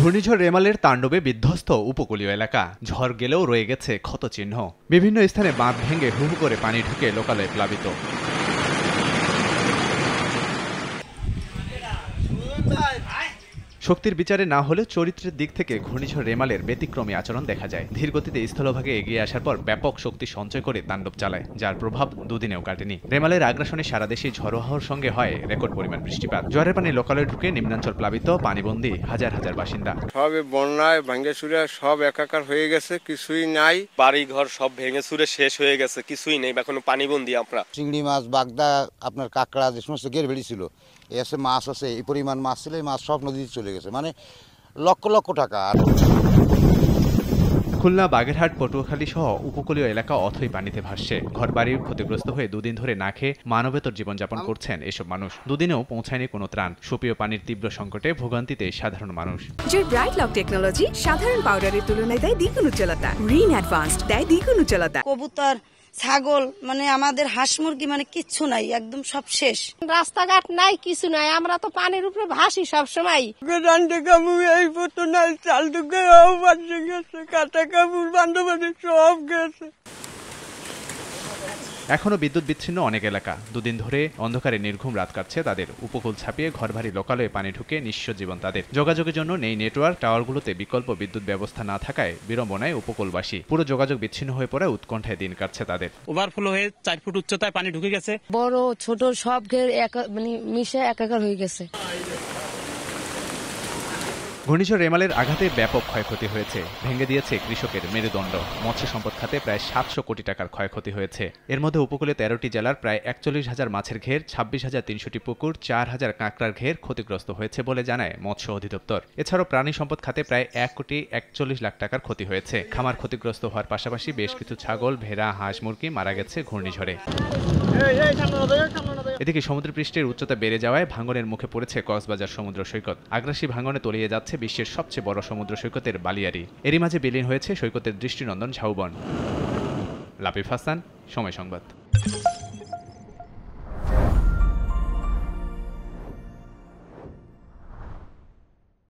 ঘূর্ণিঝড় রেমালের তাণ্ডবে বিধ্বস্ত উপকূলীয় এলাকা। ঝড় গেলেও রয়ে গেছে ক্ষতচিহ্ন। বিভিন্ন স্থানে বাঁধ ভেঙে হু হু করে পানি ঢুকে লোকালয়ে প্লাবিত। শক্তির বিচারে না হলেও চরিত্রের দিক থেকে ঘূর্ণিঝড় রেমালের ব্যতিক্রমী আচরণ দেখা যায়। ধীরগতিতে স্থলভাগে এগিয়ে আসার পর ব্যাপক শক্তি সঞ্চয় করে তাণ্ডব চালায়, যার প্রভাব দুদিনেও কাটেনি। রেমালের আগ্রাসনে সারা দেশে ঝড়ো হাওয়ার সঙ্গে হয় রেকর্ড পরিমাণ বৃষ্টিপাত। ঝড়ের পানি লোকালয়ে ঢুকে নিম্নাঞ্চল প্লাবিত, পানিবন্দী হাজার হাজার বাসিন্দা। সব বন্যায় ভাঙ্গে চুরে সব একাকার হয়ে গেছে, কিছুই নাই। বাড়ি ঘর সব ভেঙে চুরে শেষ হয়ে গেছে, কিছুই নেই, এখন পানিবন্দী আমরা। চিংড়ি মাছ, বাগদা, আপনার কাঁকড়া, যে সমস্ত গের ভেড়ি ছিল, এসে মাছ আছে, এই পরিমাণ মাছ ছিল, এই মাছ সব নদীতে চলে গেছে, মানে লক্ষ লক্ষ টাকা। খুলনা, বাগেরহাট, পটুয়াখালী সহ উপকূলীয় এলাকা অথই পানিতে ভাসছে। ঘরবাড়ি ক্ষতিগ্রস্ত হয়ে দুদিন ধরে না খেয়ে মানবেতর জীবনযাপন করছেন এসব মানুষ। দুদিনেও পৌঁছায়নি কোনো ত্রাণ। সুপেয় পানির তীব্র সংকটে ভোগান্তিতে সাধারণ মানুষ। জয় ব্রাইট লক টেকনোলজি সাধারণ পাউডারের তুলনায় দেয় দ্বিগুণ উজ্জ্বলতা। রিন অ্যাডভান্সড দেয় দ্বিগুণ উজ্জ্বলতা। কবুতর, ছাগল, মানে আমাদের হাঁস মুরগি মানে কিচ্ছু নাই, একদম সব শেষ। রাস্তাঘাট নাই, কিছু নাই, আমরা তো পানির উপরে ভাসি সব সময়। এখনো বিদ্যুৎ বিচ্ছিন্ন অনেক এলাকা। দুদিন ধরে অন্ধকারে নির্ঘুম রাত কাটছে তাদের। উপকূল ছাপিয়ে ঘরবাড়ি লোকালয়ে পানি ঢুকে নিঃস্ব জীবন তাদের। যোগাযোগের জন্য নেই নেটওয়ার্ক। টাওয়ারগুলোতে বিকল্প বিদ্যুৎ ব্যবস্থা না থাকায় বিড়ম্বনায় উপকূলবাসী। পুরো যোগাযোগ বিচ্ছিন্ন হয়ে পড়ে উৎকণ্ঠায় দিন কাটছে তাদের। ওভারফ্লো হয়ে 4 ফুট উচ্চতায় পানি ঢুকে গেছে। বড় ছোট সব ঘের মানে মিশে একাকার হয়ে গেছে। ঘূর্ণিঝড় রেমালের আঘাতে ব্যাপক ক্ষয়ক্ষতি হয়েছে। ভেঙে দিয়েছে কৃষকের মেরুদণ্ড। মৎস্য সম্পদ খাতে প্রায় 700 কোটি টাকার ক্ষয়ক্ষতি হয়েছে। এর মধ্যে উপকূলে 13টি জেলার প্রায় 41,000 মাছের ঘের, 26,300টি পুকুর, 4,000 কাঁকড়ার ঘের ক্ষতিগ্রস্ত হয়েছে বলে জানায় মৎস্য অধিদপ্তর। এছাড়াও প্রাণী সম্পদ খাতে প্রায় 1,41 লাখ টাকার ক্ষতি হয়েছে। খামার ক্ষতিগ্রস্ত হওয়ার পাশাপাশি বেশ কিছু ছাগল, ভেড়া, হাঁস মুরগি মারা গেছে ঘূর্ণিঝড়ে। এদিকে সমুদ্রপৃষ্ঠের উচ্চতা বেড়ে যাওয়ায় ভাঙনের মুখে পড়েছে কক্সবাজার সমুদ্র সৈকত। আগ্রাসী ভাঙনে তলিয়ে যাচ্ছে বিশ্বের সবচেয়ে বড় সমুদ্র সৈকতের বালিয়াড়ি। এরই মাঝে বিলীন হয়েছে সৈকতের দৃষ্টিনন্দন ঝাউবন। লাপিফ হাসান, সময় সংবাদ।